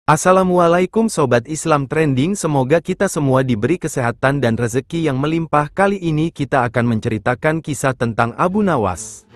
Assalamualaikum Sobat Islam Trending, semoga kita semua diberi kesehatan dan rezeki yang melimpah. Kali ini kita akan menceritakan kisah tentang Abu Nawas.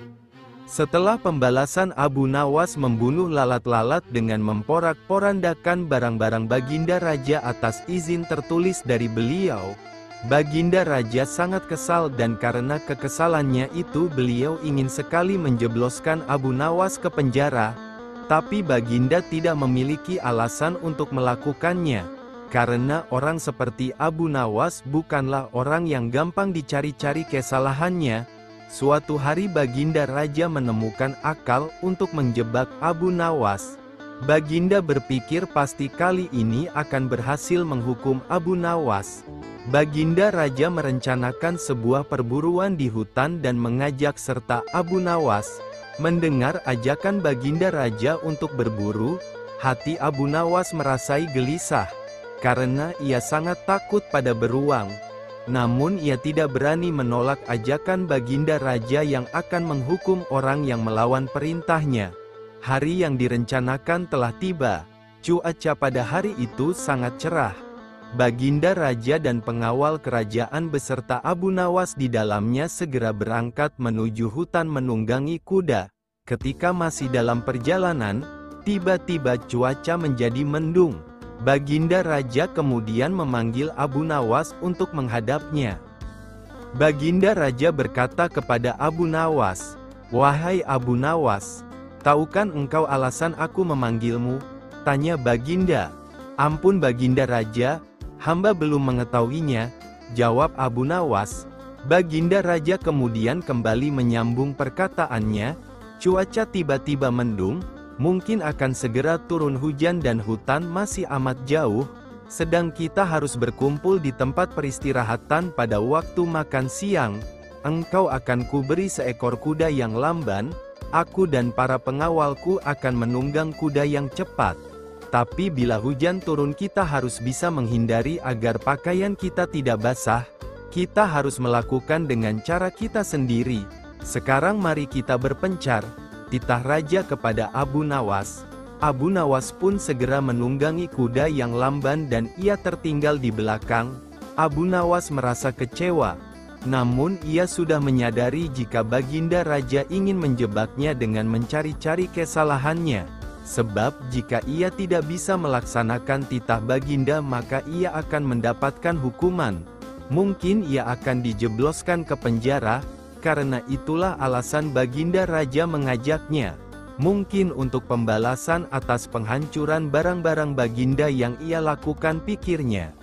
Setelah pembalasan Abu Nawas membunuh lalat-lalat dengan memporak-porandakan barang-barang Baginda Raja atas izin tertulis dari beliau, Baginda Raja sangat kesal dan karena kekesalannya itu beliau ingin sekali menjebloskan Abu Nawas ke penjara. Tapi Baginda tidak memiliki alasan untuk melakukannya, karena orang seperti Abu Nawas bukanlah orang yang gampang dicari-cari kesalahannya. Suatu hari Baginda Raja menemukan akal untuk menjebak Abu Nawas. Baginda berpikir pasti kali ini akan berhasil menghukum Abu Nawas. Baginda Raja merencanakan sebuah perburuan di hutan dan mengajak serta Abu Nawas. Mendengar ajakan Baginda Raja untuk berburu, hati Abu Nawas merasai gelisah, karena ia sangat takut pada beruang. Namun ia tidak berani menolak ajakan Baginda Raja yang akan menghukum orang yang melawan perintahnya. Hari yang direncanakan telah tiba. Cuaca pada hari itu sangat cerah. Baginda Raja dan pengawal kerajaan beserta Abu Nawas di dalamnya segera berangkat menuju hutan menunggangi kuda. Ketika masih dalam perjalanan, tiba-tiba cuaca menjadi mendung. Baginda Raja kemudian memanggil Abu Nawas untuk menghadapnya. Baginda Raja berkata kepada Abu Nawas, "Wahai Abu Nawas, tahukan engkau alasan aku memanggilmu?" Tanya Baginda. "Ampun Baginda Raja, hamba belum mengetahuinya," jawab Abu Nawas. Baginda Raja kemudian kembali menyambung perkataannya, "Cuaca tiba-tiba mendung, mungkin akan segera turun hujan dan hutan masih amat jauh, sedang kita harus berkumpul di tempat peristirahatan pada waktu makan siang. Engkau akan kuberi seekor kuda yang lamban, aku dan para pengawalku akan menunggang kuda yang cepat. Tapi bila hujan turun kita harus bisa menghindari agar pakaian kita tidak basah. Kita harus melakukan dengan cara kita sendiri. Sekarang mari kita berpencar," titah Raja kepada Abu Nawas. Abu Nawas pun segera menunggangi kuda yang lamban dan ia tertinggal di belakang. Abu Nawas merasa kecewa. Namun ia sudah menyadari jika Baginda Raja ingin menjebaknya dengan mencari-cari kesalahannya. Sebab jika ia tidak bisa melaksanakan titah Baginda maka ia akan mendapatkan hukuman. Mungkin ia akan dijebloskan ke penjara. Karena itulah alasan Baginda Raja mengajaknya. Mungkin untuk pembalasan atas penghancuran barang-barang Baginda yang ia lakukan, pikirnya.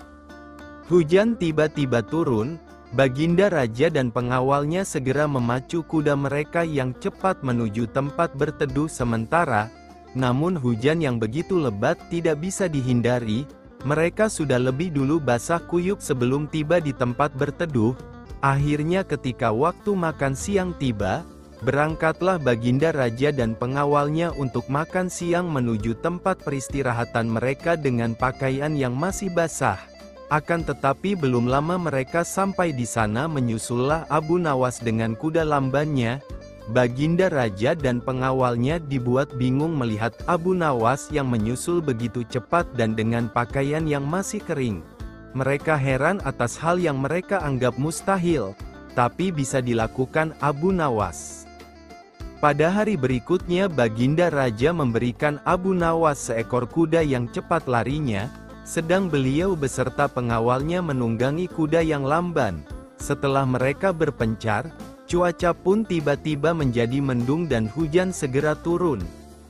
Hujan tiba-tiba turun. Baginda Raja dan pengawalnya segera memacu kuda mereka yang cepat menuju tempat berteduh sementara. Namun hujan yang begitu lebat tidak bisa dihindari. Mereka sudah lebih dulu basah kuyup sebelum tiba di tempat berteduh. Akhirnya ketika waktu makan siang tiba, berangkatlah Baginda Raja dan pengawalnya untuk makan siang menuju tempat peristirahatan mereka dengan pakaian yang masih basah. Akan tetapi belum lama mereka sampai di sana menyusullah Abu Nawas dengan kuda lambannya. Baginda Raja dan pengawalnya dibuat bingung melihat Abu Nawas yang menyusul begitu cepat dan dengan pakaian yang masih kering. Mereka heran atas hal yang mereka anggap mustahil, tapi bisa dilakukan Abu Nawas. Pada hari berikutnya Baginda Raja memberikan Abu Nawas seekor kuda yang cepat larinya, sedang beliau beserta pengawalnya menunggangi kuda yang lamban. Setelah mereka berpencar, cuaca pun tiba-tiba menjadi mendung dan hujan segera turun.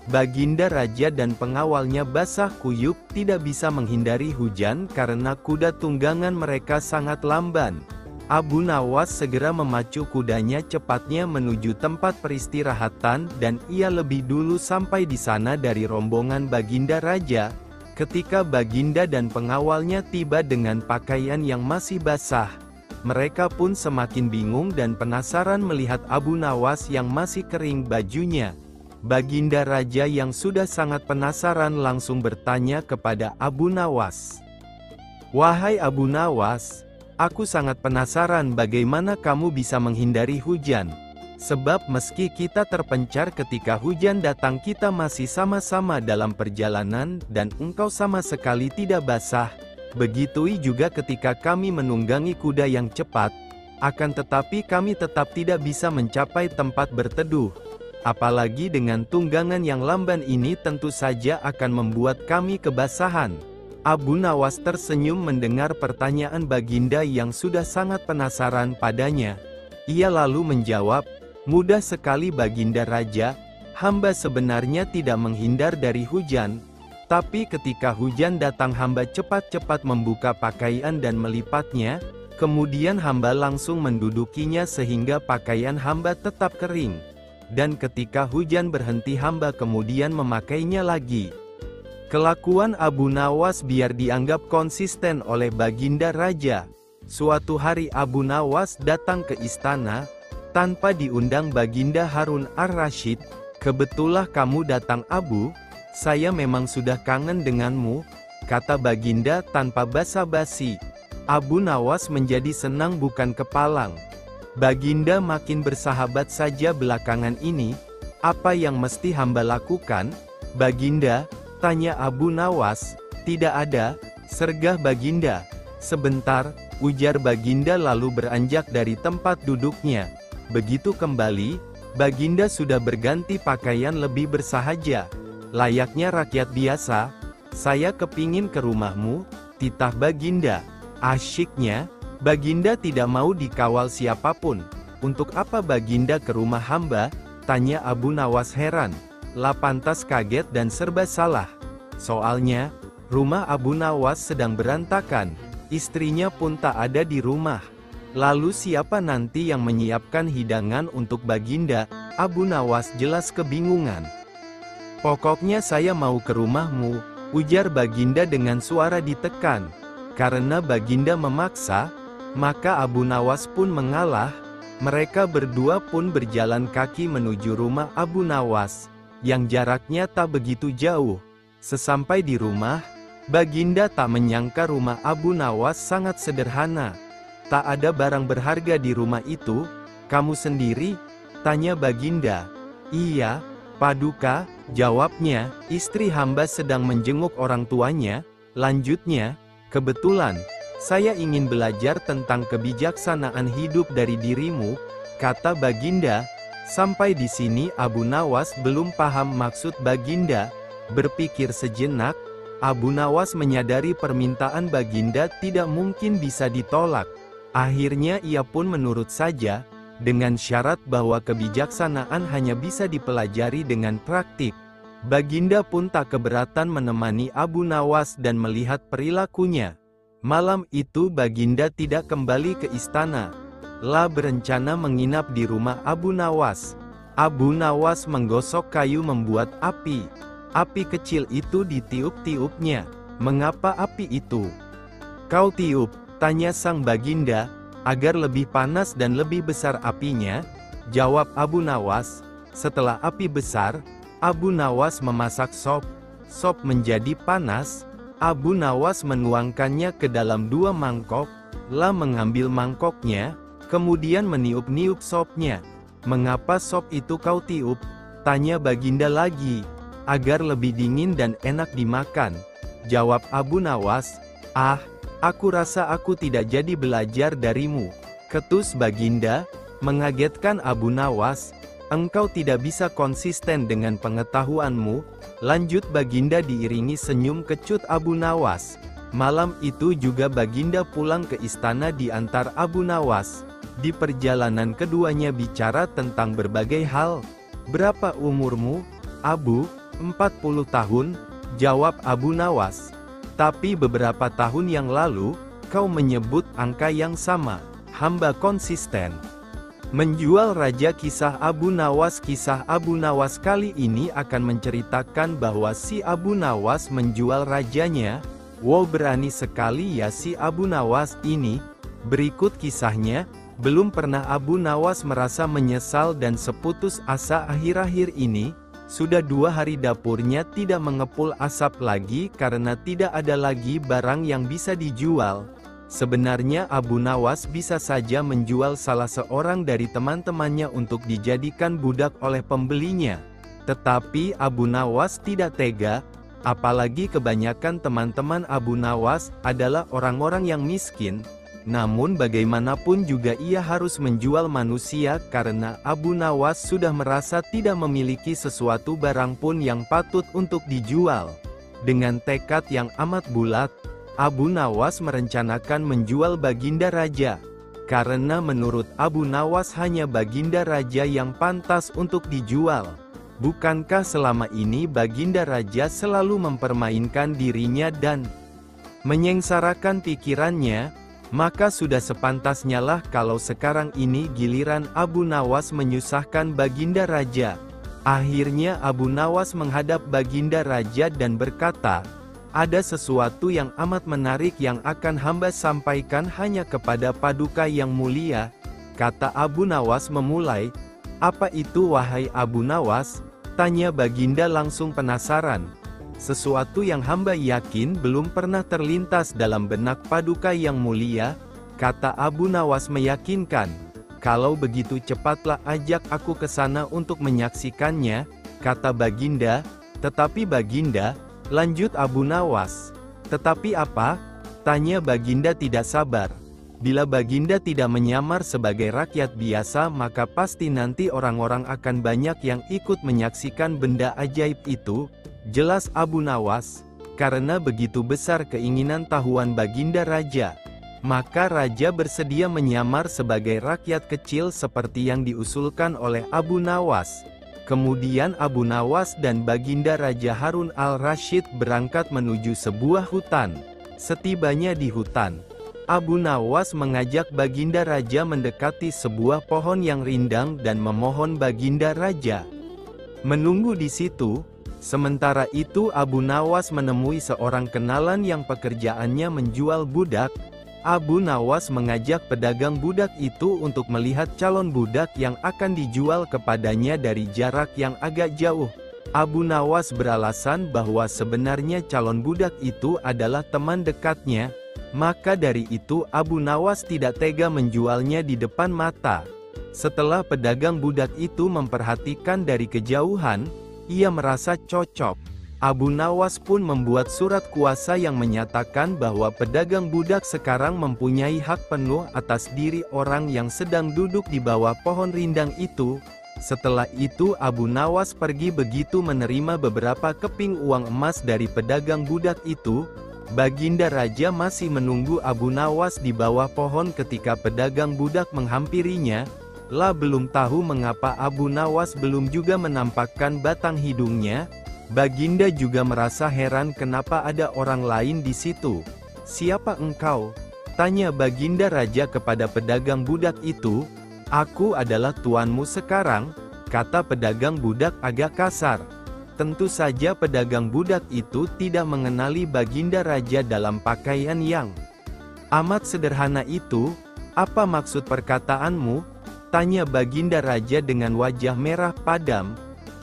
Baginda Raja dan pengawalnya basah kuyup tidak bisa menghindari hujan karena kuda tunggangan mereka sangat lamban. Abu Nawas segera memacu kudanya cepatnya menuju tempat peristirahatan dan ia lebih dulu sampai di sana dari rombongan Baginda Raja. Ketika Baginda dan pengawalnya tiba dengan pakaian yang masih basah, mereka pun semakin bingung dan penasaran melihat Abu Nawas yang masih kering bajunya. Baginda Raja yang sudah sangat penasaran langsung bertanya kepada Abu Nawas, "Wahai Abu Nawas, aku sangat penasaran bagaimana kamu bisa menghindari hujan. Sebab meski kita terpencar ketika hujan datang, kita masih sama-sama dalam perjalanan dan engkau sama sekali tidak basah. Begitu juga ketika kami menunggangi kuda yang cepat, akan tetapi kami tetap tidak bisa mencapai tempat berteduh. Apalagi dengan tunggangan yang lamban ini tentu saja akan membuat kami kebasahan. Abu Nawas tersenyum mendengar pertanyaan Baginda yang sudah sangat penasaran padanya. Ia lalu menjawab, "Mudah sekali Baginda Raja, hamba sebenarnya tidak menghindar dari hujan, tapi ketika hujan datang hamba cepat-cepat membuka pakaian dan melipatnya, kemudian hamba langsung mendudukinya sehingga pakaian hamba tetap kering. Dan ketika hujan berhenti hamba kemudian memakainya lagi." Kelakuan Abu Nawas biar dianggap konsisten oleh Baginda Raja. Suatu hari Abu Nawas datang ke istana, tanpa diundang Baginda Harun ar-Rasyid. "Kebetulan kamu datang Abu, saya memang sudah kangen denganmu," kata Baginda tanpa basa-basi. Abu Nawas menjadi senang bukan kepalang. Baginda makin bersahabat saja belakangan ini. "Apa yang mesti hamba lakukan, Baginda?" tanya Abu Nawas. "Tidak ada," sergah Baginda. "Sebentar," ujar Baginda lalu beranjak dari tempat duduknya. Begitu kembali, Baginda sudah berganti pakaian lebih bersahaja. "Layaknya rakyat biasa, saya kepingin ke rumahmu," titah Baginda. Asyiknya, Baginda tidak mau dikawal siapapun. "Untuk apa Baginda ke rumah hamba?" tanya Abu Nawas heran. Lah pantas kaget dan serba salah. Soalnya, rumah Abu Nawas sedang berantakan. Istrinya pun tak ada di rumah. Lalu siapa nanti yang menyiapkan hidangan untuk Baginda? Abu Nawas jelas kebingungan. "Pokoknya saya mau ke rumahmu," ujar Baginda dengan suara ditekan. Karena Baginda memaksa, maka Abu Nawas pun mengalah. Mereka berdua pun berjalan kaki menuju rumah Abu Nawas, yang jaraknya tak begitu jauh. Sesampai di rumah, Baginda tak menyangka rumah Abu Nawas sangat sederhana. "Tak ada barang berharga di rumah itu, kamu sendiri?" tanya Baginda. "Iya, Paduka," jawabnya. "Istri hamba sedang menjenguk orang tuanya," lanjutnya. "Kebetulan, saya ingin belajar tentang kebijaksanaan hidup dari dirimu," kata Baginda. Sampai di sini Abu Nawas belum paham maksud Baginda. Berpikir sejenak, Abu Nawas menyadari permintaan Baginda tidak mungkin bisa ditolak. Akhirnya ia pun menurut saja, dengan syarat bahwa kebijaksanaan hanya bisa dipelajari dengan praktik. Baginda pun tak keberatan menemani Abu Nawas dan melihat perilakunya. Malam itu Baginda tidak kembali ke istana. Lah berencana menginap di rumah Abu Nawas. Abu Nawas menggosok kayu membuat api. Api kecil itu ditiup-tiupnya. "Mengapa api itu kau tiup?" tanya sang Baginda. "Agar lebih panas dan lebih besar apinya," jawab Abu Nawas. Setelah api besar, Abu Nawas memasak sop. Sop menjadi panas. Abu Nawas menuangkannya ke dalam 2 mangkok. Lah mengambil mangkoknya, kemudian meniup-niup sopnya. "Mengapa sop itu kau tiup?" tanya Baginda lagi. "Agar lebih dingin dan enak dimakan," jawab Abu Nawas. "Ah, aku rasa aku tidak jadi belajar darimu," ketus Baginda. Mengagetkan Abu Nawas. "Engkau tidak bisa konsisten dengan pengetahuanmu," lanjut Baginda diiringi senyum kecut Abu Nawas. Malam itu juga Baginda pulang ke istana diantar Abu Nawas. Di perjalanan keduanya bicara tentang berbagai hal. "Berapa umurmu, Abu?" 40 tahun, jawab Abu Nawas. "Tapi beberapa tahun yang lalu, kau menyebut angka yang sama." Hamba konsisten menjual raja. Kisah Abu Nawas. Kisah Abu Nawas kali ini akan menceritakan bahwa si Abu Nawas menjual rajanya. Wow, berani sekali ya si Abu Nawas ini. Berikut kisahnya. Belum pernah Abu Nawas merasa menyesal dan seputus asa akhir-akhir ini. Sudah 2 hari dapurnya tidak mengepul asap lagi karena tidak ada lagi barang yang bisa dijual. Sebenarnya Abu Nawas bisa saja menjual salah seorang dari teman-temannya untuk dijadikan budak oleh pembelinya. Tetapi Abu Nawas tidak tega, apalagi kebanyakan teman-teman Abu Nawas adalah orang-orang yang miskin. Namun bagaimanapun juga ia harus menjual manusia karena Abu Nawas sudah merasa tidak memiliki sesuatu barang pun yang patut untuk dijual. Dengan tekad yang amat bulat, Abu Nawas merencanakan menjual Baginda Raja. Karena menurut Abu Nawas hanya Baginda Raja yang pantas untuk dijual. Bukankah selama ini Baginda Raja selalu mempermainkan dirinya dan menyengsarakan pikirannya? Maka sudah sepantasnya lah kalau sekarang ini giliran Abu Nawas menyusahkan Baginda Raja. Akhirnya Abu Nawas menghadap Baginda Raja dan berkata, "Ada sesuatu yang amat menarik yang akan hamba sampaikan hanya kepada Paduka yang mulia," kata Abu Nawas memulai. "Apa itu wahai Abu Nawas?" tanya Baginda langsung penasaran. "Sesuatu yang hamba yakin belum pernah terlintas dalam benak Paduka yang mulia," kata Abu Nawas meyakinkan. "Kalau begitu cepatlah ajak aku ke sana untuk menyaksikannya," kata Baginda. "Tetapi Baginda," lanjut Abu Nawas. "Tetapi apa?" tanya Baginda tidak sabar. "Bila Baginda tidak menyamar sebagai rakyat biasa maka pasti nanti orang-orang akan banyak yang ikut menyaksikan benda ajaib itu," jelas Abu Nawas. Karena begitu besar keinginan tahuan Baginda Raja, maka Raja bersedia menyamar sebagai rakyat kecil seperti yang diusulkan oleh Abu Nawas. Kemudian Abu Nawas dan Baginda Raja Harun al-Rasyid berangkat menuju sebuah hutan. Setibanya di hutan, Abu Nawas mengajak Baginda Raja mendekati sebuah pohon yang rindang dan memohon Baginda Raja menunggu di situ. Sementara itu Abu Nawas menemui seorang kenalan yang pekerjaannya menjual budak. Abu Nawas mengajak pedagang budak itu untuk melihat calon budak yang akan dijual kepadanya dari jarak yang agak jauh. Abu Nawas beralasan bahwa sebenarnya calon budak itu adalah teman dekatnya. Maka dari itu Abu Nawas tidak tega menjualnya di depan mata. Setelah pedagang budak itu memperhatikan dari kejauhan, ia merasa cocok. Abu Nawas pun membuat surat kuasa yang menyatakan bahwa pedagang budak sekarang mempunyai hak penuh atas diri orang yang sedang duduk di bawah pohon rindang itu. Setelah itu Abu Nawas pergi begitu menerima beberapa keping uang emas dari pedagang budak itu. Baginda Raja masih menunggu Abu Nawas di bawah pohon ketika pedagang budak menghampirinya. Lah belum tahu mengapa Abu Nawas belum juga menampakkan batang hidungnya. Baginda juga merasa heran kenapa ada orang lain di situ. "Siapa engkau?" tanya Baginda Raja kepada pedagang budak itu. "Aku adalah tuanmu sekarang," kata pedagang budak agak kasar. Tentu saja pedagang budak itu tidak mengenali Baginda Raja dalam pakaian yang amat sederhana itu. "Apa maksud perkataanmu?" tanya Baginda Raja dengan wajah merah padam.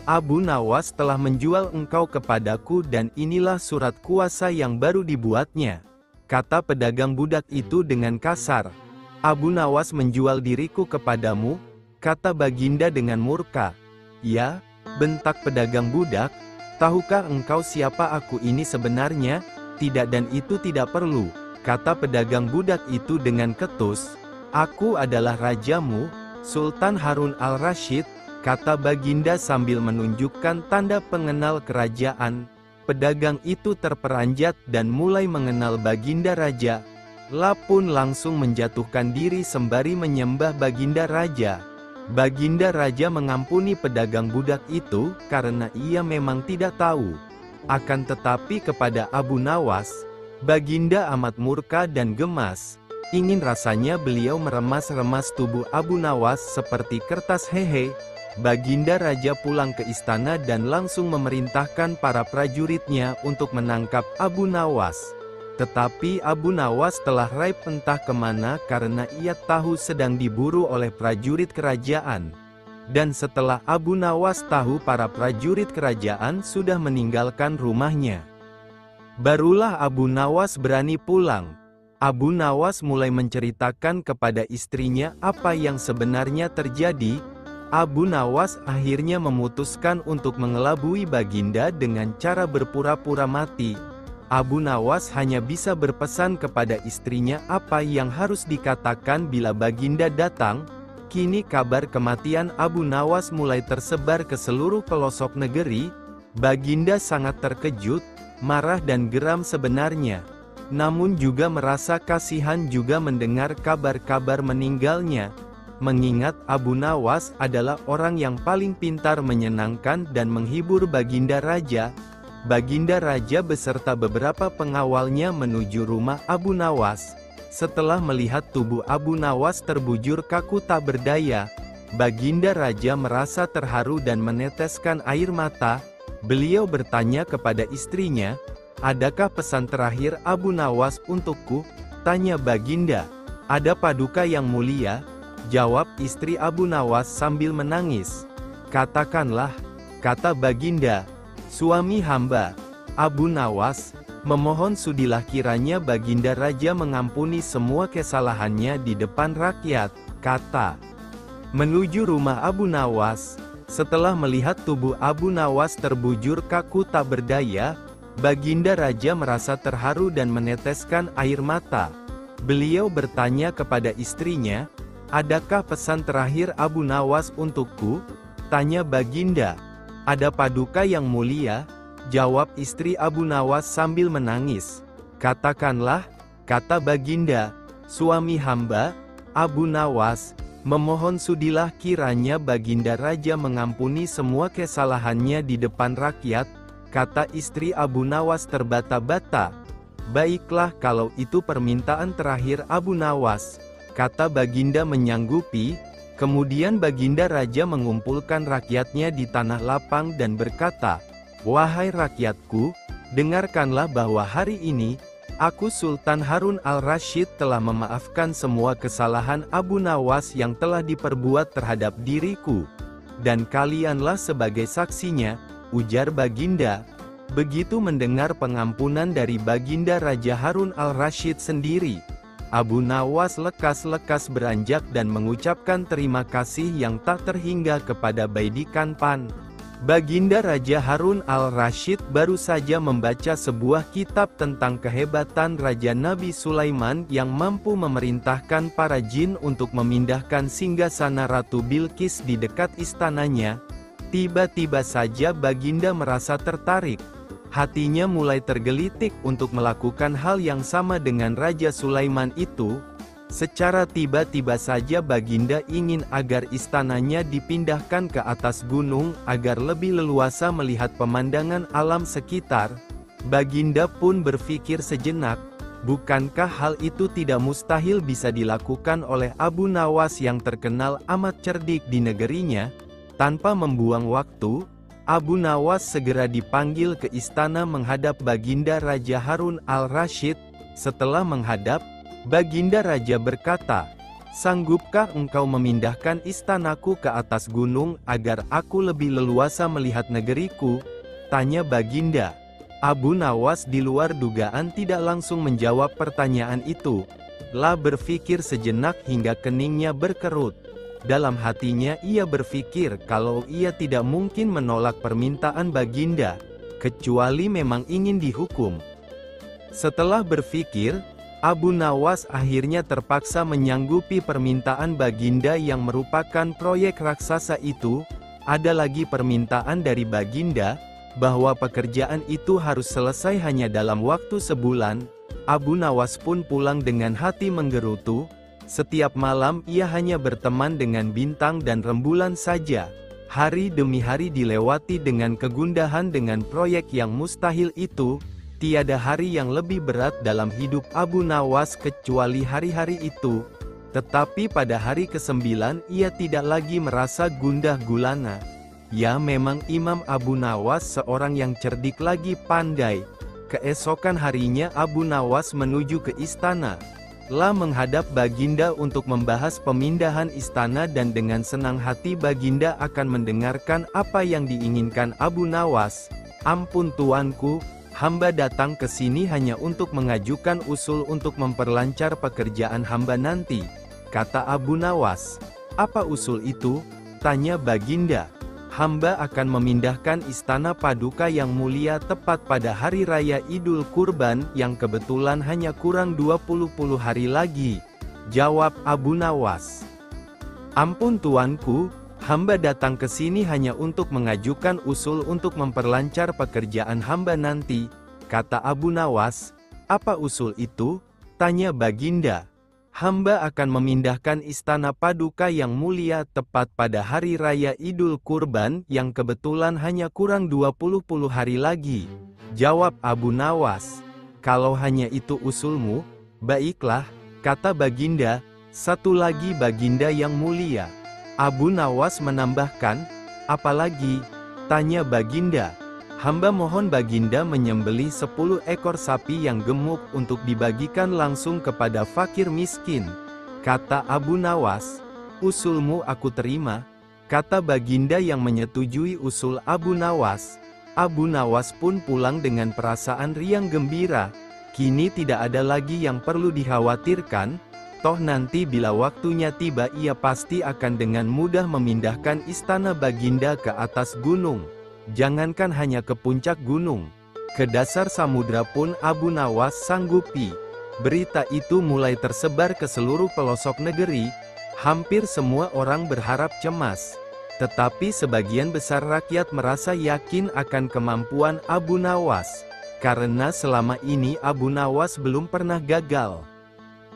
"Abu Nawas telah menjual engkau kepadaku dan inilah surat kuasa yang baru dibuatnya," kata pedagang budak itu dengan kasar. "Abu Nawas menjual diriku kepadamu?" kata Baginda dengan murka. "Ya," bentak pedagang budak. "Tahukah engkau siapa aku ini sebenarnya?" "Tidak dan itu tidak perlu," kata pedagang budak itu dengan ketus. "Aku adalah rajamu, Sultan Harun al-Rasyid," kata Baginda sambil menunjukkan tanda pengenal kerajaan. Pedagang itu terperanjat dan mulai mengenal Baginda Raja. Lah pun langsung menjatuhkan diri sembari menyembah Baginda Raja. Baginda Raja mengampuni pedagang budak itu karena ia memang tidak tahu. Akan tetapi kepada Abu Nawas, Baginda amat murka dan gemas. Ingin rasanya beliau meremas-remas tubuh Abu Nawas seperti kertas hehe. Baginda Raja pulang ke istana dan langsung memerintahkan para prajuritnya untuk menangkap Abu Nawas. Tetapi Abu Nawas telah raib entah kemana karena ia tahu sedang diburu oleh prajurit kerajaan. Dan setelah Abu Nawas tahu para prajurit kerajaan sudah meninggalkan rumahnya, barulah Abu Nawas berani pulang. Abu Nawas mulai menceritakan kepada istrinya apa yang sebenarnya terjadi. Abu Nawas akhirnya memutuskan untuk mengelabui Baginda dengan cara berpura-pura mati. Abu Nawas hanya bisa berpesan kepada istrinya apa yang harus dikatakan bila Baginda datang. Kini kabar kematian Abu Nawas mulai tersebar ke seluruh pelosok negeri. Baginda sangat terkejut, marah dan geram sebenarnya. Namun juga merasa kasihan juga mendengar kabar-kabar meninggalnya. Mengingat Abu Nawas adalah orang yang paling pintar menyenangkan dan menghibur Baginda Raja. Baginda Raja beserta beberapa pengawalnya menuju rumah Abu Nawas. Setelah melihat tubuh Abu Nawas terbujur kaku tak berdaya, Baginda Raja merasa terharu dan meneteskan air mata. Beliau bertanya kepada istrinya, "Adakah pesan terakhir Abu Nawas untukku?" tanya Baginda. "Ada paduka yang mulia," jawab istri Abu Nawas sambil menangis. "Katakanlah," kata Baginda, "suami hamba, Abu Nawas, memohon sudilah kiranya Baginda Raja mengampuni semua kesalahannya di depan rakyat," kata. Menuju rumah Abu Nawas, setelah melihat tubuh Abu Nawas terbujur kaku tak berdaya, Baginda Raja merasa terharu dan meneteskan air mata. Beliau bertanya kepada istrinya, "Adakah pesan terakhir Abu Nawas untukku?" tanya Baginda. "Ada paduka yang mulia," jawab istri Abu Nawas sambil menangis. "Katakanlah," kata Baginda, "suami hamba, Abu Nawas, memohon sudilah kiranya Baginda Raja mengampuni semua kesalahannya di depan rakyat," kata istri Abu Nawas terbata-bata. "Baiklah kalau itu permintaan terakhir Abu Nawas," kata Baginda menyanggupi. Kemudian Baginda Raja mengumpulkan rakyatnya di tanah lapang dan berkata, "Wahai rakyatku, dengarkanlah bahwa hari ini, aku Sultan Harun al-Rasyid telah memaafkan semua kesalahan Abu Nawas yang telah diperbuat terhadap diriku. Dan kalianlah sebagai saksinya," ujar Baginda. Begitu mendengar pengampunan dari Baginda Raja Harun al-Rasyid sendiri, Abu Nawas lekas-lekas beranjak dan mengucapkan terima kasih yang tak terhingga kepada Baidikan Pan. Baginda Raja Harun al-Rasyid baru saja membaca sebuah kitab tentang kehebatan Raja Nabi Sulaiman yang mampu memerintahkan para jin untuk memindahkan singgasana Ratu Bilqis di dekat istananya. Tiba-tiba saja Baginda merasa tertarik. Hatinya mulai tergelitik untuk melakukan hal yang sama dengan Raja Sulaiman itu. Secara tiba-tiba saja Baginda ingin agar istananya dipindahkan ke atas gunung agar lebih leluasa melihat pemandangan alam sekitar. Baginda pun berpikir sejenak, bukankah hal itu tidak mustahil bisa dilakukan oleh Abu Nawas yang terkenal amat cerdik di negerinya? Tanpa membuang waktu, Abu Nawas segera dipanggil ke istana menghadap Baginda Raja Harun al-Rasyid. Setelah menghadap, Baginda Raja berkata, "Sanggupkah engkau memindahkan istanaku ke atas gunung agar aku lebih leluasa melihat negeriku?" tanya Baginda. Abu Nawas di luar dugaan tidak langsung menjawab pertanyaan itu. Lah berpikir sejenak hingga keningnya berkerut. Dalam hatinya ia berpikir kalau ia tidak mungkin menolak permintaan Baginda, kecuali memang ingin dihukum. Setelah berpikir, Abu Nawas akhirnya terpaksa menyanggupi permintaan Baginda yang merupakan proyek raksasa itu. Ada lagi permintaan dari Baginda, bahwa pekerjaan itu harus selesai hanya dalam waktu sebulan. Abu Nawas pun pulang dengan hati menggerutu. Setiap malam ia hanya berteman dengan bintang dan rembulan saja. Hari demi hari dilewati dengan kegundahan dengan proyek yang mustahil itu. Tiada hari yang lebih berat dalam hidup Abu Nawas kecuali hari-hari itu. Tetapi pada hari ke-9 ia tidak lagi merasa gundah gulana. Ya memang Imam Abu Nawas seorang yang cerdik lagi pandai. Keesokan harinya Abu Nawas menuju ke istana. Lah menghadap Baginda untuk membahas pemindahan istana dan dengan senang hati Baginda akan mendengarkan apa yang diinginkan Abu Nawas. "Ampun tuanku, Hamba datang ke sini hanya untuk mengajukan usul untuk memperlancar pekerjaan hamba nanti, kata Abu Nawas. Apa usul itu? Tanya Baginda. Hamba akan memindahkan istana Paduka yang mulia tepat pada hari raya Idul Kurban yang kebetulan hanya kurang 20 hari lagi, jawab Abu Nawas. Ampun tuanku, hamba datang ke sini hanya untuk mengajukan usul untuk memperlancar pekerjaan hamba nanti, kata Abu Nawas. Apa usul itu? Tanya Baginda. Hamba akan memindahkan istana Paduka yang mulia tepat pada hari raya Idul Kurban yang kebetulan hanya kurang 20 hari lagi, jawab Abu Nawas. Kalau hanya itu usulmu, baiklah, kata Baginda. Satu lagi Baginda yang mulia. Abu Nawas menambahkan, apalagi? Tanya Baginda. Hamba mohon Baginda menyembelih 10 ekor sapi yang gemuk untuk dibagikan langsung kepada fakir miskin, kata Abu Nawas. Usulmu aku terima, kata Baginda yang menyetujui usul Abu Nawas. Abu Nawas pun pulang dengan perasaan riang gembira. Kini tidak ada lagi yang perlu dikhawatirkan, toh nanti bila waktunya tiba ia pasti akan dengan mudah memindahkan istana Baginda ke atas gunung. Jangankan hanya ke puncak gunung, ke dasar samudra pun Abu Nawas sanggupi. Berita itu mulai tersebar ke seluruh pelosok negeri. Hampir semua orang berharap cemas. Tetapi sebagian besar rakyat merasa yakin akan kemampuan Abu Nawas. Karena selama ini Abu Nawas belum pernah gagal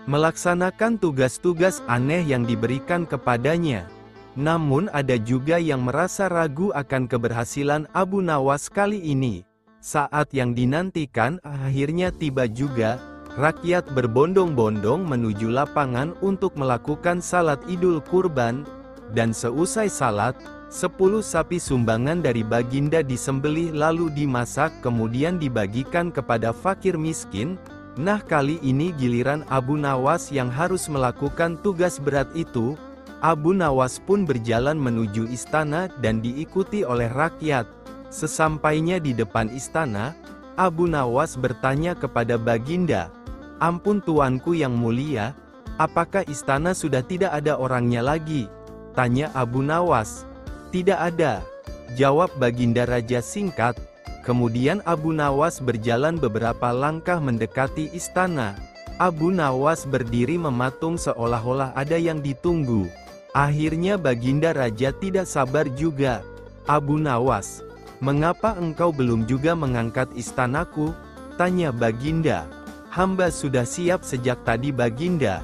melaksanakan tugas-tugas aneh yang diberikan kepadanya. Namun ada juga yang merasa ragu akan keberhasilan Abu Nawas kali ini. Saat yang dinantikan akhirnya tiba juga. Rakyat berbondong-bondong menuju lapangan untuk melakukan salat Idul Kurban. Dan seusai salat, 10 sapi sumbangan dari Baginda disembelih lalu dimasak kemudian dibagikan kepada fakir miskin. Nah kali ini giliran Abu Nawas yang harus melakukan tugas berat itu. Abu Nawas pun berjalan menuju istana dan diikuti oleh rakyat. Sesampainya di depan istana, Abu Nawas bertanya kepada Baginda, ampun tuanku yang mulia, apakah istana sudah tidak ada orangnya lagi? Tanya Abu Nawas. Tidak ada, jawab Baginda Raja singkat. Kemudian Abu Nawas berjalan beberapa langkah mendekati istana. Abu Nawas berdiri mematung seolah-olah ada yang ditunggu. Akhirnya Baginda Raja tidak sabar juga. Abu Nawas, mengapa engkau belum juga mengangkat istanaku? Tanya Baginda. Hamba sudah siap sejak tadi Baginda,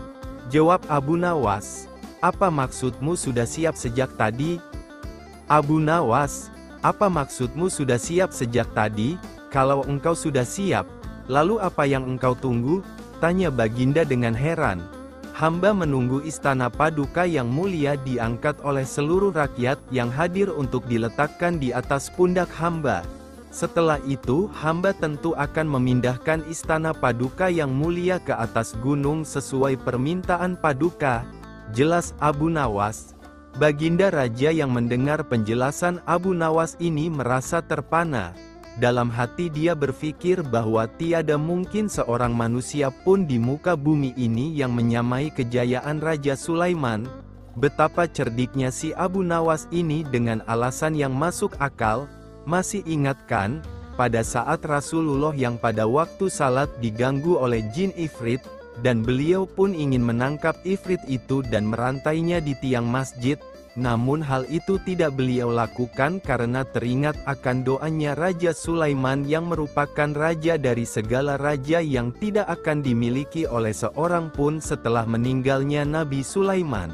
jawab Abu Nawas. Apa maksudmu sudah siap sejak tadi? Abu Nawas, apa maksudmu sudah siap sejak tadi? Kalau engkau sudah siap, lalu apa yang engkau tunggu? Tanya Baginda dengan heran. Hamba menunggu istana Paduka yang mulia diangkat oleh seluruh rakyat yang hadir untuk diletakkan di atas pundak hamba. Setelah itu hamba tentu akan memindahkan istana Paduka yang mulia ke atas gunung sesuai permintaan Paduka, jelas Abu Nawas. Baginda Raja yang mendengar penjelasan Abu Nawas ini merasa terpana. Dalam hati dia berpikir bahwa tiada mungkin seorang manusia pun di muka bumi ini yang menyamai kejayaan Raja Sulaiman. Betapa cerdiknya si Abu Nawas ini dengan alasan yang masuk akal. Masih ingat kan, pada saat Rasulullah yang pada waktu salat diganggu oleh jin Ifrit, dan beliau pun ingin menangkap Ifrit itu dan merantainya di tiang masjid. Namun hal itu tidak beliau lakukan karena teringat akan doanya Raja Sulaiman yang merupakan raja dari segala raja yang tidak akan dimiliki oleh seorang pun setelah meninggalnya Nabi Sulaiman.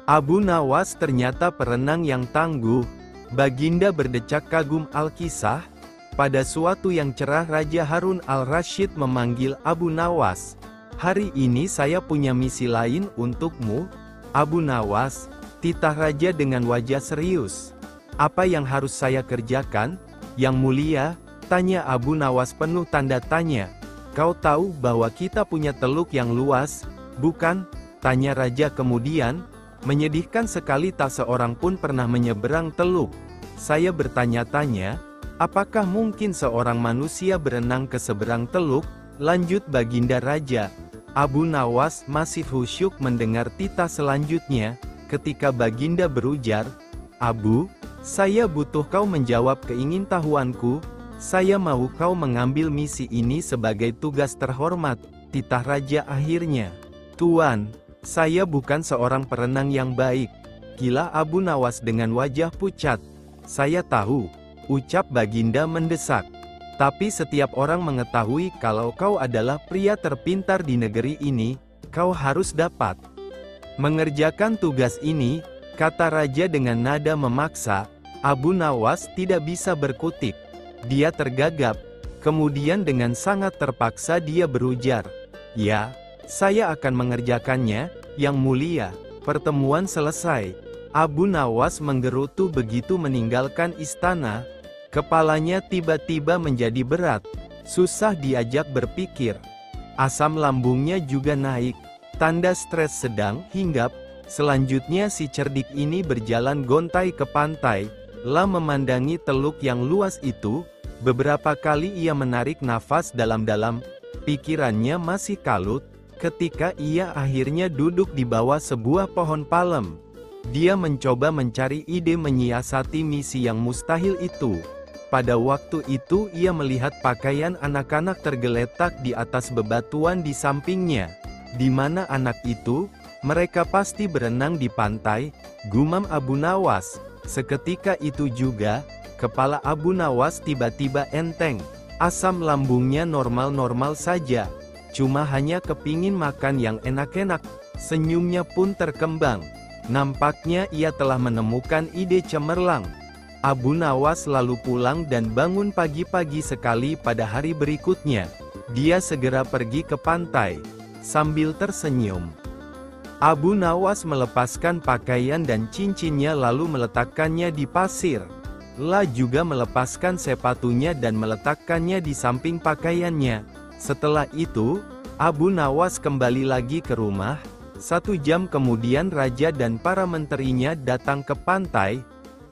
Abu Nawas ternyata perenang yang tangguh. Baginda berdecak kagum Al-Kisah. Pada suatu yang cerah Raja Harun Al-Rasyid memanggil Abu Nawas. Hari ini saya punya misi lain untukmu, Abu Nawas. Titah Raja dengan wajah serius. Apa yang harus saya kerjakan? Yang mulia, tanya Abu Nawas penuh tanda tanya. Kau tahu bahwa kita punya teluk yang luas, bukan? Tanya Raja kemudian. Menyedihkan sekali tak seorang pun pernah menyeberang teluk. Saya bertanya-tanya, Apakah mungkin seorang manusia berenang ke seberang teluk? Lanjut Baginda Raja. Abu Nawas masih khusyuk mendengar titah selanjutnya, ketika Baginda berujar, "Abu, saya butuh kau menjawab keingintahuanku, saya mau kau mengambil misi ini sebagai tugas terhormat." Titah Raja akhirnya, "Tuan, saya bukan seorang perenang yang baik." Gila Abu Nawas dengan wajah pucat. "Saya tahu," ucap Baginda mendesak. "Tapi setiap orang mengetahui kalau kau adalah pria terpintar di negeri ini, kau harus dapat mengerjakan tugas ini," kata Raja dengan nada memaksa. Abu Nawas tidak bisa berkutik. Dia tergagap. Kemudian dengan sangat terpaksa dia berujar, "Ya, saya akan mengerjakannya, Yang Mulia." Pertemuan selesai. Abu Nawas menggerutu begitu meninggalkan istana. Kepalanya tiba-tiba menjadi berat. Susah diajak berpikir. Asam lambungnya juga naik. Tanda stres sedang hinggap. Selanjutnya si cerdik ini berjalan gontai ke pantai. Lah memandangi teluk yang luas itu. Beberapa kali ia menarik nafas dalam-dalam. Pikirannya masih kalut, ketika ia akhirnya duduk di bawah sebuah pohon palem. Dia mencoba mencari ide menyiasati misi yang mustahil itu. Pada waktu itu ia melihat pakaian anak-anak tergeletak di atas bebatuan di sampingnya. Di mana anak itu? Mereka pasti berenang di pantai, gumam Abu Nawas. Seketika itu juga, kepala Abu Nawas tiba-tiba enteng. Asam lambungnya normal-normal saja. Cuma hanya kepingin makan yang enak-enak. Senyumnya pun terkembang. Nampaknya ia telah menemukan ide cemerlang. Abu Nawas lalu pulang dan bangun pagi-pagi sekali pada hari berikutnya. Dia segera pergi ke pantai. Sambil tersenyum, Abu Nawas melepaskan pakaian dan cincinnya lalu meletakkannya di pasir. Lah juga melepaskan sepatunya dan meletakkannya di samping pakaiannya. Setelah itu, Abu Nawas kembali lagi ke rumah. 1 jam kemudian Raja dan para menterinya datang ke pantai.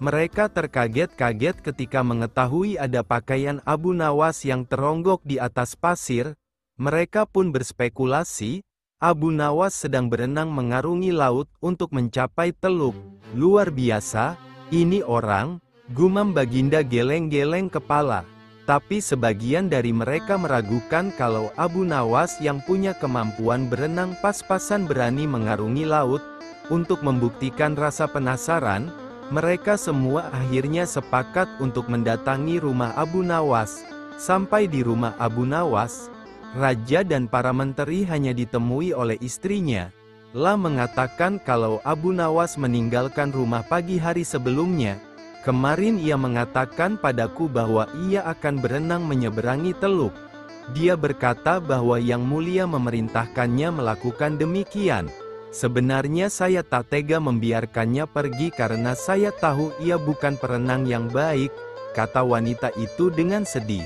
Mereka terkaget-kaget ketika mengetahui ada pakaian Abu Nawas yang teronggok di atas pasir. Mereka pun berspekulasi, Abu Nawas sedang berenang mengarungi laut untuk mencapai teluk. Luar biasa, ini orang, gumam Baginda geleng-geleng kepala. Tapi sebagian dari mereka meragukan kalau Abu Nawas yang punya kemampuan berenang pas-pasan berani mengarungi laut. Untuk membuktikan rasa penasaran, mereka semua akhirnya sepakat untuk mendatangi rumah Abu Nawas. Sampai di rumah Abu Nawas, Raja dan para menteri hanya ditemui oleh istrinya. Lah mengatakan kalau Abu Nawas meninggalkan rumah pagi hari sebelumnya. Kemarin ia mengatakan padaku bahwa ia akan berenang menyeberangi teluk. Dia berkata bahwa Yang Mulia memerintahkannya melakukan demikian. Sebenarnya saya tak tega membiarkannya pergi karena saya tahu ia bukan perenang yang baik, kata wanita itu dengan sedih.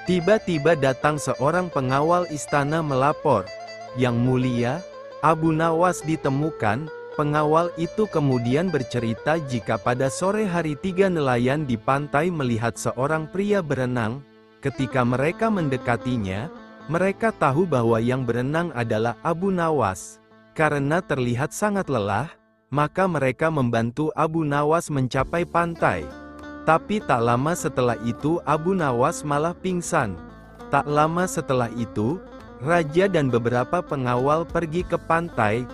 Tiba-tiba datang seorang pengawal istana melapor. Yang Mulia, Abu Nawas ditemukan. Pengawal itu kemudian bercerita jika pada sore hari 3 nelayan di pantai melihat seorang pria berenang. Ketika mereka mendekatinya, mereka tahu bahwa yang berenang adalah Abu Nawas. Karena terlihat sangat lelah, maka mereka membantu Abu Nawas mencapai pantai. Tapi tak lama setelah itu Abu Nawas malah pingsan. Tak lama setelah itu, Raja dan beberapa pengawal pergi ke pantai.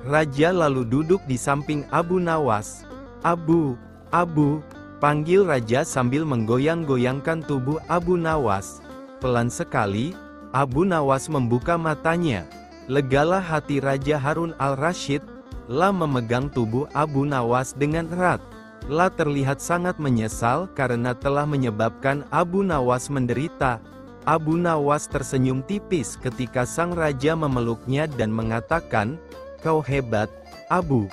Raja lalu duduk di samping Abu Nawas. "Abu, Abu," panggil Raja sambil menggoyang-goyangkan tubuh Abu Nawas. Pelan sekali, Abu Nawas membuka matanya. Legalah hati Raja Harun al-Rasyid. Lah memegang tubuh Abu Nawas dengan erat. Lah terlihat sangat menyesal karena telah menyebabkan Abu Nawas menderita. Abu Nawas tersenyum tipis ketika sang raja memeluknya dan mengatakan, "Kau hebat, Abu."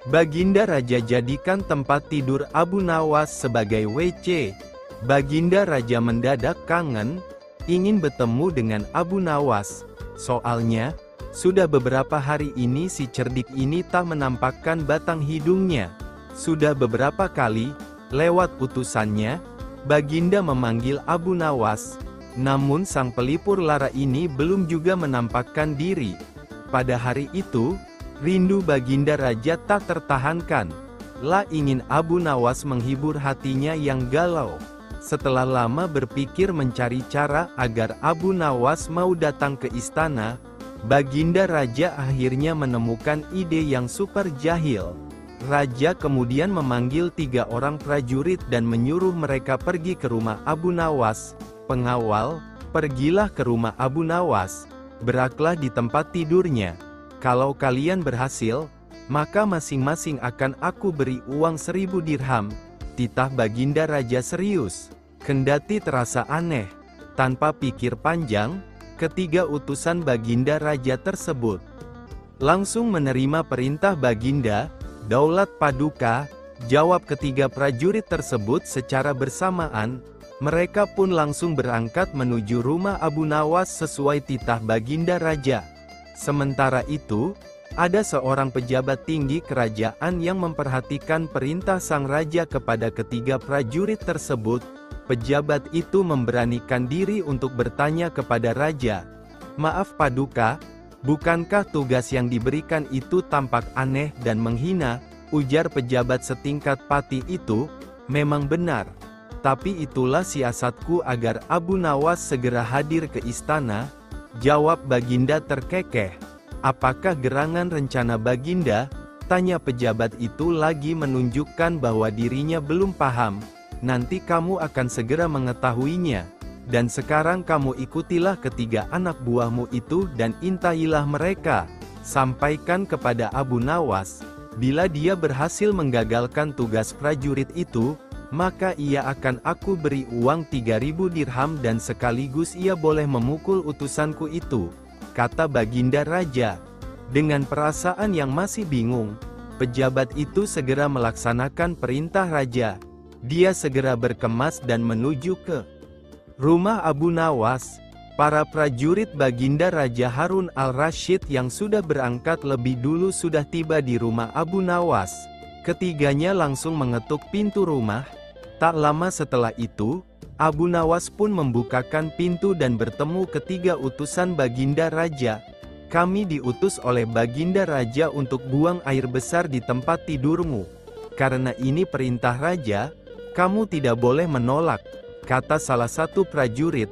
Baginda Raja jadikan tempat tidur Abu Nawas sebagai WC. Baginda Raja mendadak kangen, ingin bertemu dengan Abu Nawas. Soalnya, sudah beberapa hari ini si cerdik ini tak menampakkan batang hidungnya. Sudah beberapa kali, lewat utusannya, Baginda memanggil Abu Nawas, namun sang pelipur lara ini belum juga menampakkan diri. Pada hari itu, rindu Baginda Raja tak tertahankan. Ingin Abu Nawas menghibur hatinya yang galau. Setelah lama berpikir mencari cara agar Abu Nawas mau datang ke istana, Baginda Raja akhirnya menemukan ide yang super jahil. Raja kemudian memanggil 3 orang prajurit dan menyuruh mereka pergi ke rumah Abu Nawas. Pengawal, pergilah ke rumah Abu Nawas, beraklah di tempat tidurnya. Kalau kalian berhasil, maka masing-masing akan aku beri uang 1000 dirham. Titah Baginda Raja serius. Kendati terasa aneh, tanpa pikir panjang, ketiga utusan Baginda Raja tersebut langsung menerima perintah Baginda. Daulat Paduka, jawab ketiga prajurit tersebut secara bersamaan. Mereka pun langsung berangkat menuju rumah Abu Nawas sesuai titah Baginda Raja. Sementara itu, ada seorang pejabat tinggi kerajaan yang memperhatikan perintah sang raja kepada ketiga prajurit tersebut. Pejabat itu memberanikan diri untuk bertanya kepada raja, "Maaf Paduka, bukankah tugas yang diberikan itu tampak aneh dan menghina?" Ujar pejabat setingkat pati itu, "Memang benar. Tapi itulah siasatku agar Abu Nawas segera hadir ke istana." Jawab Baginda terkekeh. "Apakah gerangan rencana Baginda?" Tanya pejabat itu lagi menunjukkan bahwa dirinya belum paham. "Nanti kamu akan segera mengetahuinya. Dan sekarang kamu ikutilah ketiga anak buahmu itu dan intailah mereka. Sampaikan kepada Abu Nawas, bila dia berhasil menggagalkan tugas prajurit itu, maka ia akan aku beri uang 3000 dirham dan sekaligus ia boleh memukul utusanku itu," kata Baginda Raja. Dengan perasaan yang masih bingung, pejabat itu segera melaksanakan perintah raja. Dia segera berkemas dan menuju ke rumah Abu Nawas. Para prajurit Baginda Raja Harun al-Rasyid yang sudah berangkat lebih dulu sudah tiba di rumah Abu Nawas. Ketiganya langsung mengetuk pintu rumah. Tak lama setelah itu, Abu Nawas pun membukakan pintu dan bertemu ketiga utusan Baginda Raja. "Kami diutus oleh Baginda Raja untuk buang air besar di tempat tidurmu. Karena ini perintah Raja, kamu tidak boleh menolak," kata salah satu prajurit.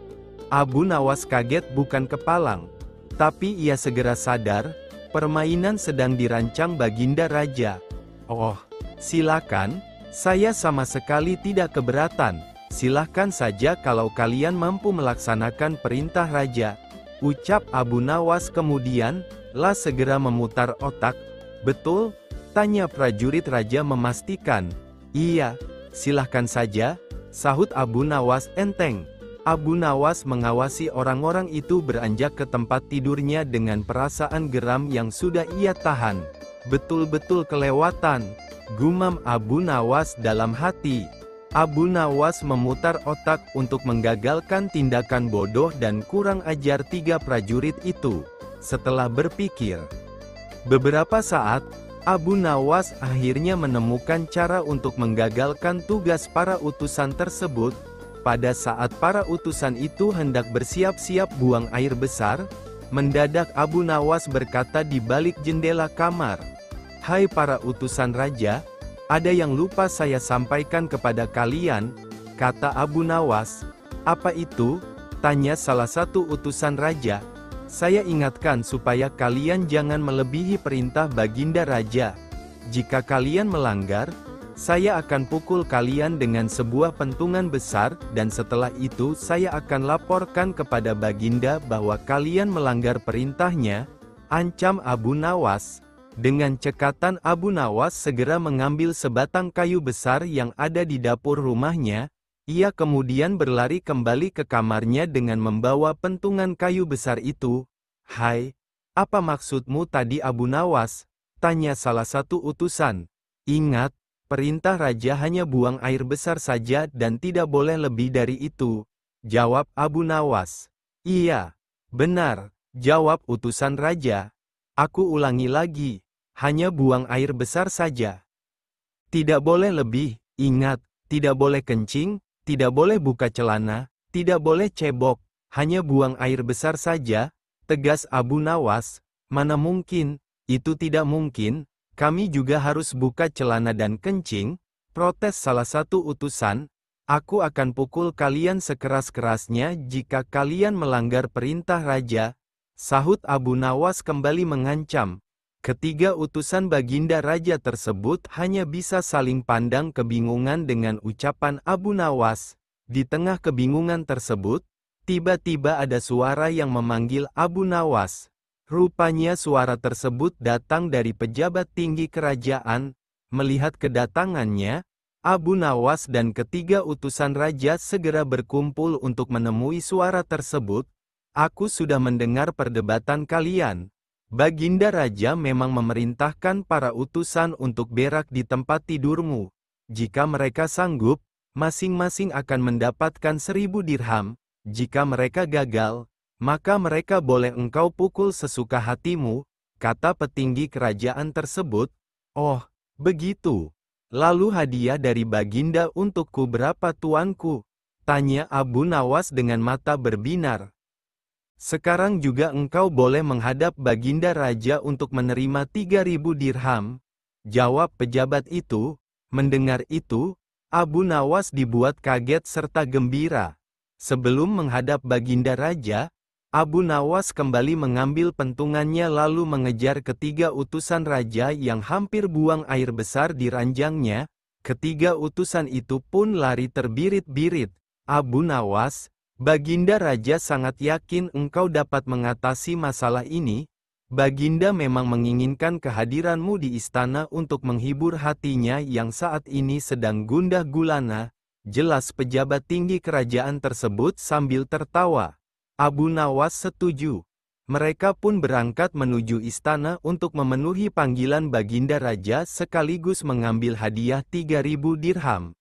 Abu Nawas kaget bukan kepalang. Tapi ia segera sadar, permainan sedang dirancang Baginda Raja. "Oh, silakan. Saya sama sekali tidak keberatan. Silahkan saja kalau kalian mampu melaksanakan perintah Raja," ucap Abu Nawas kemudian. Segera memutar otak. "Betul?" tanya prajurit Raja memastikan. "Iya, silahkan saja," sahut Abu Nawas enteng. Abu Nawas mengawasi orang-orang itu beranjak ke tempat tidurnya dengan perasaan geram yang sudah ia tahan. "Betul-betul kelewatan," gumam Abu Nawas dalam hati. Abu Nawas memutar otak untuk menggagalkan tindakan bodoh dan kurang ajar 3 prajurit itu. Setelah berpikir beberapa saat, Abu Nawas akhirnya menemukan cara untuk menggagalkan tugas para utusan tersebut. Pada saat para utusan itu hendak bersiap-siap buang air besar, mendadak Abu Nawas berkata di balik jendela kamar, "Hai para utusan Raja, ada yang lupa saya sampaikan kepada kalian," kata Abu Nawas. "Apa itu?" tanya salah satu utusan Raja. "Saya ingatkan supaya kalian jangan melebihi perintah Baginda Raja. Jika kalian melanggar, saya akan pukul kalian dengan sebuah pentungan besar, dan setelah itu saya akan laporkan kepada Baginda bahwa kalian melanggar perintahnya," ancam Abu Nawas. Dengan cekatan Abu Nawas segera mengambil sebatang kayu besar yang ada di dapur rumahnya. Ia kemudian berlari kembali ke kamarnya dengan membawa pentungan kayu besar itu. "Hai, apa maksudmu tadi Abu Nawas?" tanya salah satu utusan. "Ingat, perintah Raja hanya buang air besar saja dan tidak boleh lebih dari itu," jawab Abu Nawas. "Iya, benar," jawab utusan Raja. "Aku ulangi lagi, hanya buang air besar saja. Tidak boleh lebih, ingat, tidak boleh kencing, Tidak boleh buka celana, tidak boleh cebok, hanya buang air besar saja, tegas Abu Nawas. Mana mungkin, itu tidak mungkin, kami juga harus buka celana dan kencing, protes salah satu utusan. Aku akan pukul kalian sekeras-kerasnya jika kalian melanggar perintah raja, sahut Abu Nawas kembali mengancam. Ketiga utusan baginda raja tersebut hanya bisa saling pandang kebingungan dengan ucapan Abu Nawas. Di tengah kebingungan tersebut, tiba-tiba ada suara yang memanggil Abu Nawas. Rupanya suara tersebut datang dari pejabat tinggi kerajaan. Melihat kedatangannya, Abu Nawas dan ketiga utusan raja segera berkumpul untuk menemui suara tersebut. Aku sudah mendengar perdebatan kalian. Baginda Raja memang memerintahkan para utusan untuk berak di tempat tidurmu. Jika mereka sanggup, masing-masing akan mendapatkan 1000 dirham. Jika mereka gagal, maka mereka boleh engkau pukul sesuka hatimu, kata petinggi kerajaan tersebut. Oh, begitu. Lalu hadiah dari Baginda untukku berapa tuanku? Tanya Abu Nawas dengan mata berbinar. Sekarang juga engkau boleh menghadap Baginda Raja untuk menerima 3000 dirham. Jawab pejabat itu. Mendengar itu, Abu Nawas dibuat kaget serta gembira. Sebelum menghadap Baginda Raja, Abu Nawas kembali mengambil pentungannya lalu mengejar ketiga utusan raja yang hampir buang air besar di ranjangnya. Ketiga utusan itu pun lari terbirit-birit. Abu Nawas, Baginda Raja sangat yakin engkau dapat mengatasi masalah ini. Baginda memang menginginkan kehadiranmu di istana untuk menghibur hatinya yang saat ini sedang gundah gulana. Jelas pejabat tinggi kerajaan tersebut sambil tertawa. Abu Nawas setuju. Mereka pun berangkat menuju istana untuk memenuhi panggilan Baginda Raja sekaligus mengambil hadiah 3000 dirham.